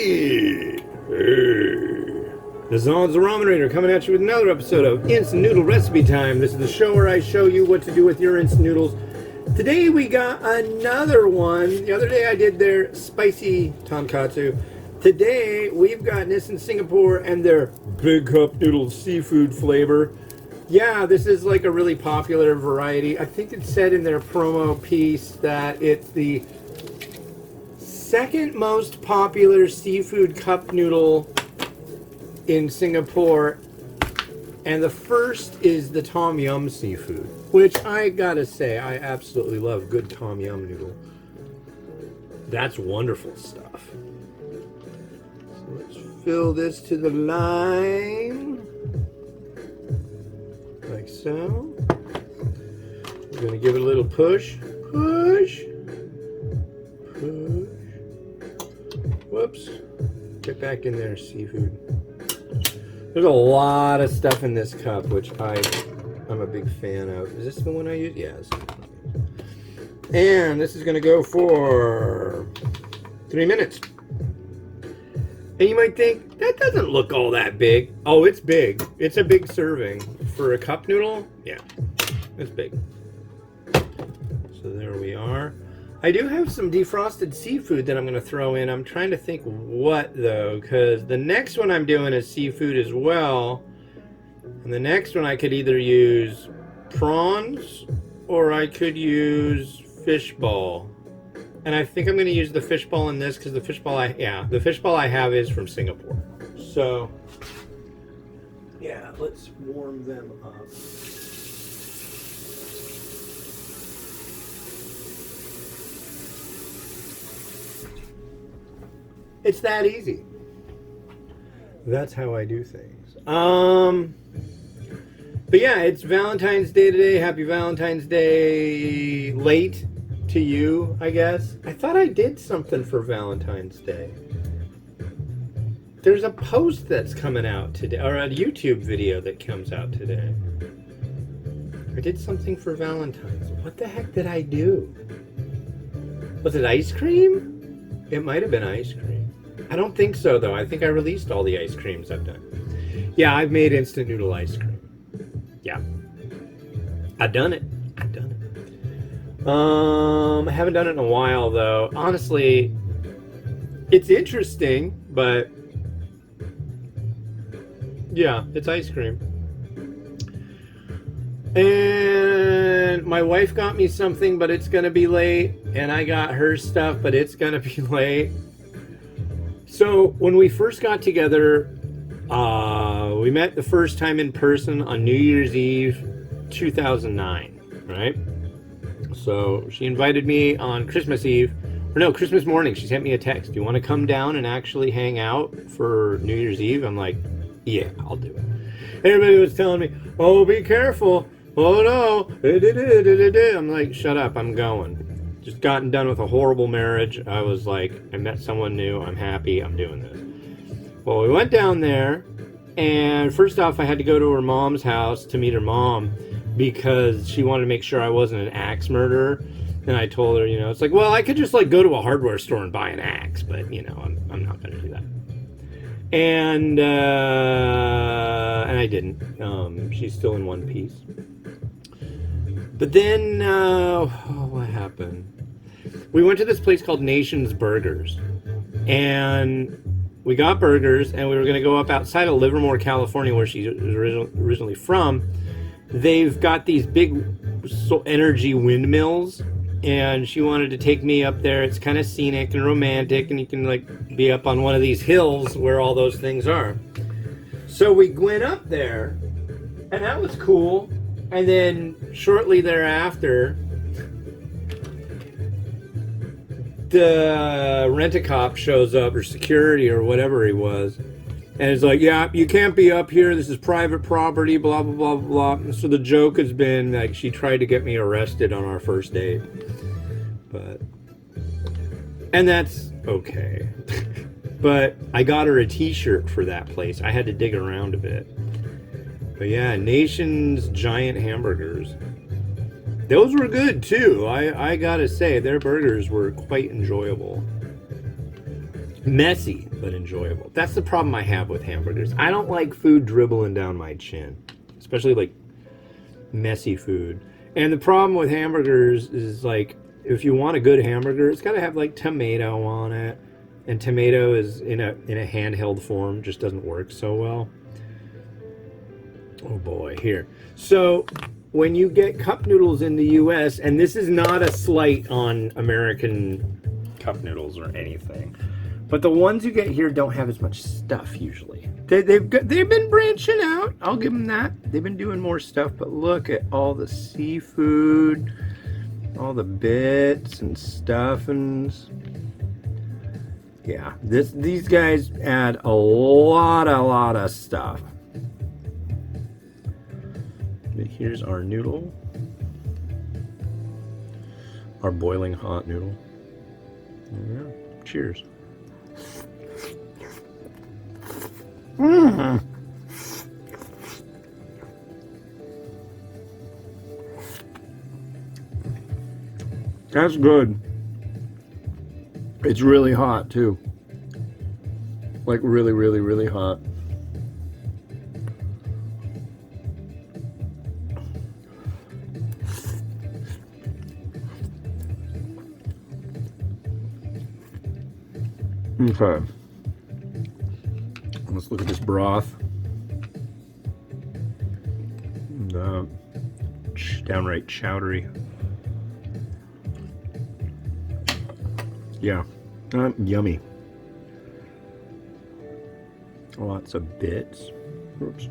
Hey! Hey! This is the Ramen Raider coming at you with another episode of Instant Noodle Recipe Time. This is the show where I show you what to do with your instant noodles. Today we got another one. The other day I did their spicy tonkatsu. Today we've got Nissin Singapore and their Big Cup Noodles seafood flavor. Yeah, this is like a really popular variety. I think it said in their promo piece that it's the second most popular seafood cup noodle in Singapore, and the first is the Tom Yum seafood, which I gotta say I absolutely love. Good Tom Yum noodle. That's wonderful stuff. So let's fill this to the line like so. We're gonna give it a little push. Whoops. Get back in there, seafood. There's a lot of stuff in this cup, which I'm a big fan of. Is this the one I use? Yes. And this is going to go for 3 minutes. And you might think, that doesn't look all that big. Oh, it's big. It's a big serving. For a cup noodle, yeah, it's big. So there we are. I do have some defrosted seafood that I'm going to throw in. I'm trying to think what, though, because the next one I'm doing is seafood as well. And the next one I could either use prawns or I could use fish ball. And I think I'm going to use the fish ball in this because the fish ball I have is from Singapore. So, yeah, let's warm them up. It's that easy. That's how I do things. But yeah, it's Valentine's Day today. Happy Valentine's Day late to you, I guess. I thought I did something for Valentine's Day. There's a post that's coming out today, or a YouTube video that comes out today. I did something for Valentine's. What the heck did I do? Was it ice cream? It might have been ice cream. I don't think so, though. I think I released all the ice creams I've done. Yeah, I've made instant noodle ice cream. Yeah. I've done it. I haven't done it in a while, though. Honestly, it's interesting, but yeah, it's ice cream. And my wife got me something, but it's going to be late. And I got her stuff, but it's going to be late. So when we first got together, we met the first time in person on New Year's Eve, 2009, right? So she invited me on Christmas Eve, or no, Christmas morning. She sent me a text. Do you want to come down and actually hang out for New Year's Eve? I'm like, yeah, I'll do it. Everybody was telling me, oh, be careful. Oh, no. I'm like, shut up. I'm going. Just gotten done with a horrible marriage. I was like, I met someone new. I'm happy. I'm doing this. Well, we went down there, and first off, I had to go to her mom's house to meet her mom because she wanted to make sure I wasn't an axe murderer. And I told her, it's like, well, I could just like go to a hardware store and buy an axe, but I'm not going to do that. And I didn't. She's still in one piece. But then, what happened? We went to this place called Nation's Burgers, and we got burgers, and we were going to go up outside of Livermore, California, where she was originally from. They've got these big energy windmills, and she wanted to take me up there. It's kind of scenic and romantic, and you can like be up on one of these hills where all those things are. So we went up there, and that was cool. And then shortly thereafter, the rent-a-cop shows up, or security, or whatever he was, and it's like, yeah, you can't be up here. This is private property, blah, blah, blah, blah. And so the joke has been, like, she tried to get me arrested on our first date. And that's okay. But I got her a t-shirt for that place. I had to dig around a bit. But yeah, Nation's Giant Hamburgers. Those were good too. I gotta say, their burgers were quite enjoyable. Messy, but enjoyable. That's the problem I have with hamburgers. I don't like food dribbling down my chin, especially like messy food. And the problem with hamburgers is like, if you want a good hamburger, it's got to have like tomato on it. And tomato is in a handheld form, just doesn't work so well. Oh boy, here. So when you get cup noodles in the US, and this is not a slight on American cup noodles or anything, but the ones you get here don't have as much stuff usually. They've been branching out. I'll give them that. They've been doing more stuff, but look at all the seafood, all the bits and stuffings. Yeah, these guys add a lot of stuff. But here's our noodle, our boiling hot noodle. There we go. Cheers. Mm. That's good. It's really hot too. Like really hot. Okay. Let's look at this broth. Downright chowdery. Yeah, yummy. Lots of bits. Oops.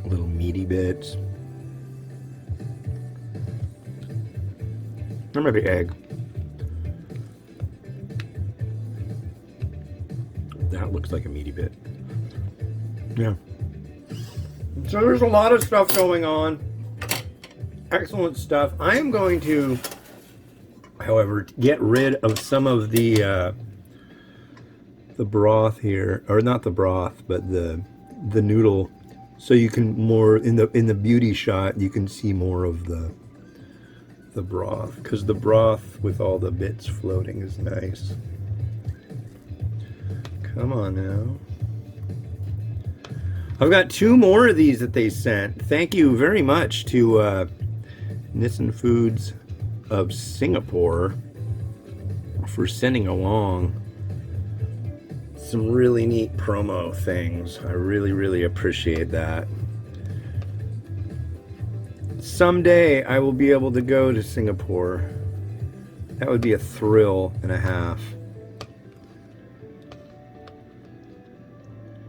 Little meaty bits. There might be egg. That looks like a meaty bit. Yeah. So there's a lot of stuff going on. Excellent stuff. I am going to, however, get rid of some of the broth here, or not the broth, but the noodle, so you can more in the beauty shot you can see more of the broth, because the broth with all the bits floating is nice. Come on now. I've got 2 more of these that they sent. Thank you very much to Nissin Foods of Singapore for sending along some really neat promo things. I really appreciate that. Someday I will be able to go to Singapore. That would be a thrill and a half.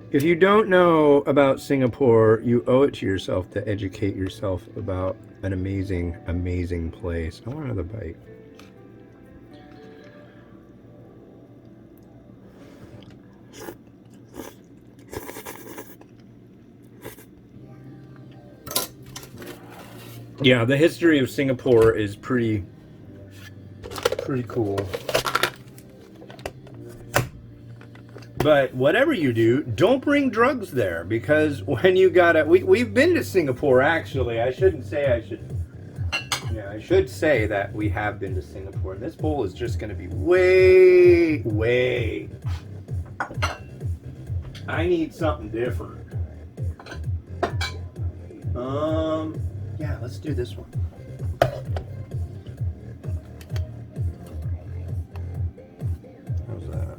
If you don't know about Singapore, you owe it to yourself to educate yourself about an amazing place. I want another bite. Yeah, the history of Singapore is pretty cool. But whatever you do, don't bring drugs there, because when you gotta, we've been to Singapore actually. I should say that we have been to Singapore. And this bowl is just gonna be way. I need something different. Yeah, let's do this one. How's that?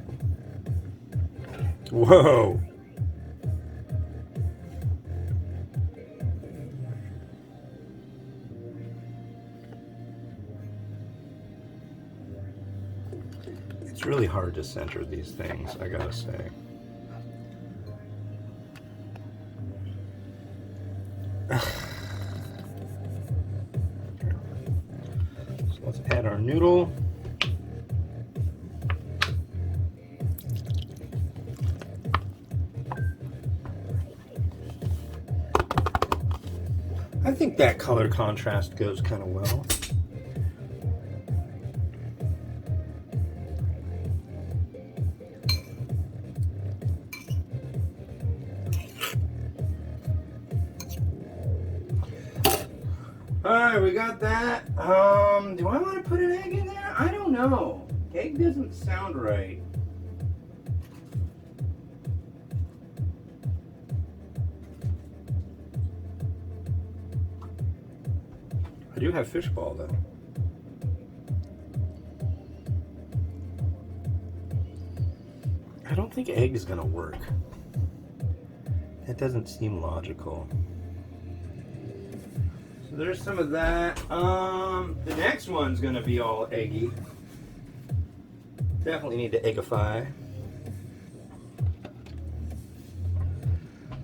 Whoa. It's really hard to center these things, I gotta say. So let's add our noodle. I think that color contrast goes kind of well. right, we got that. Do I want to put an egg in there? I don't know. Egg doesn't sound right. I do have fish ball though. I don't think egg is gonna work. That doesn't seem logical. So there's some of that. The next one's gonna be all eggy. Definitely need to eggify.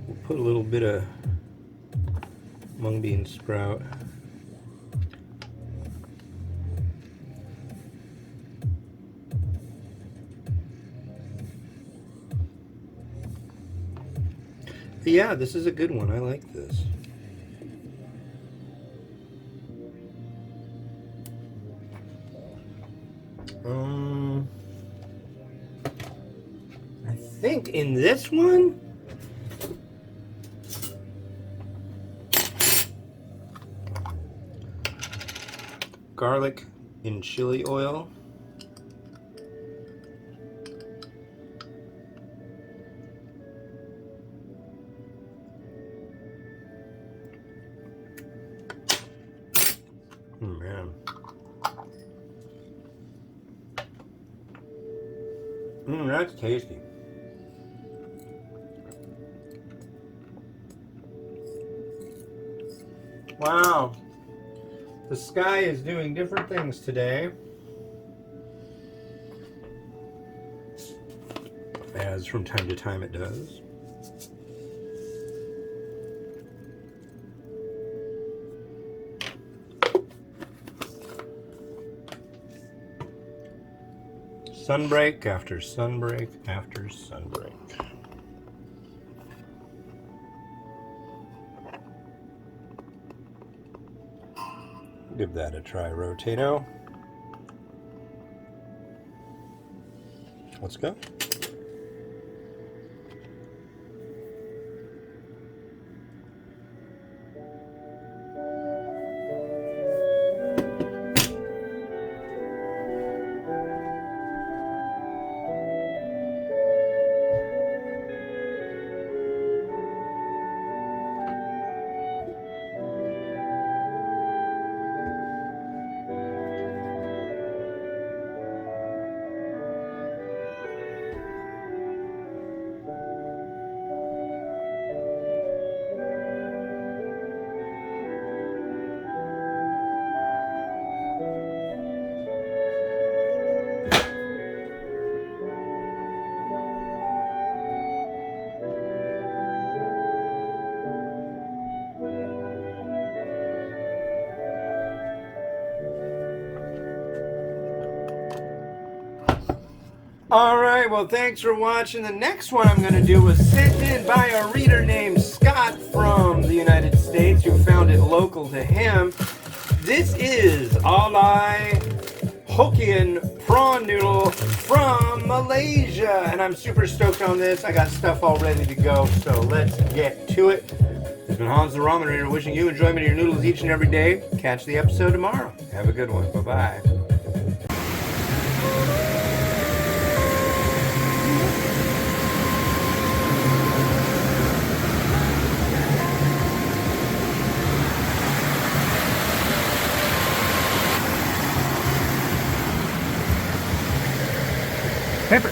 We'll put a little bit of mung bean sprout. Yeah, this is a good one. I like this. I think in this one, garlic in chili oil. Man. That's tasty. Wow. The sky is doing different things today. As from time to time it does. Sunbreak after sunbreak after sunbreak. Give that a try, Rotato. Let's go. Alright, well thanks for watching. The next one I'm going to do was sent in by a reader named Scott from the United States who found it local to him. This is Alai Hokkien prawn noodle from Malaysia, and I'm super stoked on this. I got stuff all ready to go, so let's get to it. This has been Hans the Ramen Reader wishing you enjoyment of your noodles each and every day. Catch the episode tomorrow. Have a good one. Bye-bye. Pepper.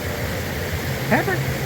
Pepper.